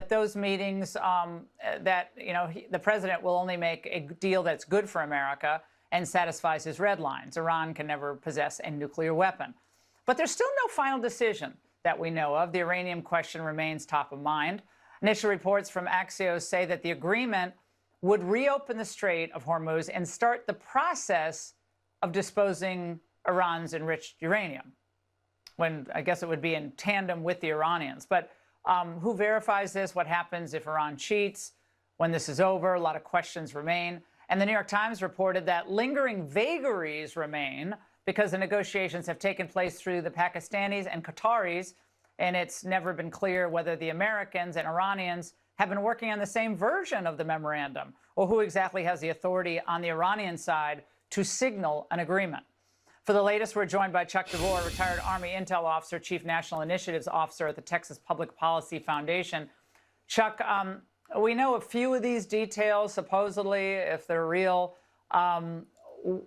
those meetings that, the president will only make a deal that's good for America and satisfies his red lines. Iran can never possess a nuclear weapon. But there's still no final decision that we know of. The Iranian question remains top of mind. Initial reports from Axios say that the agreement would reopen the Strait of Hormuz and start the process of disposing Iran's enriched uranium, when I guess it would be in tandem with the Iranians. But who verifies this? What happens if Iran cheats? When this is over, a lot of questions remain. And the New York Times reported that lingering vagaries remain because the negotiations have taken place through the Pakistanis and Qataris, and it's never been clear whether the Americans and Iranians have been working on the same version of the memorandum, or who exactly has the authority on the Iranian side to signal an agreement. For the latest, we're joined by Chuck DeVore, retired Army Intel Officer, Chief National Initiatives Officer at the Texas Public Policy Foundation. Chuck, we know a few of these details, supposedly, if they're real.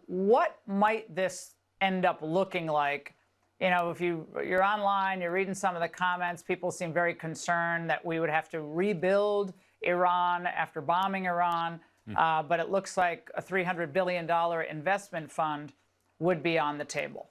What might this end up looking like? If you're online, you're reading some of the comments, people seem very concerned that we would have to rebuild Iran after bombing Iran. But it looks like a $300 billion investment fund would be on the table.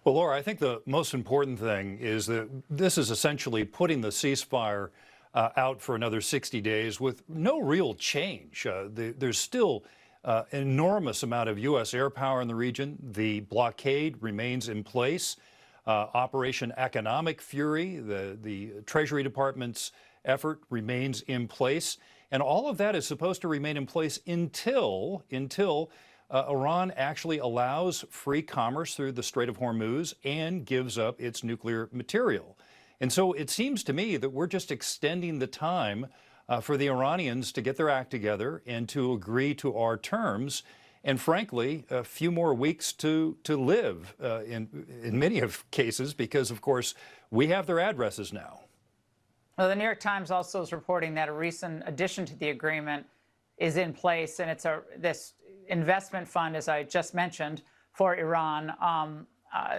Well, Laura, I think the most important thing is that this is essentially putting the ceasefire out for another 60 days with no real change. There's still an enormous amount of U.S. air power in the region. The blockade remains in place. Operation Economic Fury, the Treasury Department's effort, remains in place. And all of that is supposed to remain in place until Iran actually allows free commerce through the Strait of Hormuz and gives up its nuclear material. And so it seems to me that we're just extending the time for the Iranians to get their act together and to agree to our terms, and frankly, a few more weeks to live in many of cases, because, of course, we have their addresses now. Well, the New York Times also is reporting that a recent addition to the agreement is in place, and it's this investment fund, as I just mentioned, for Iran.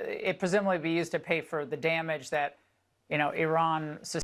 It presumably be used to pay for the damage that Iran sustained.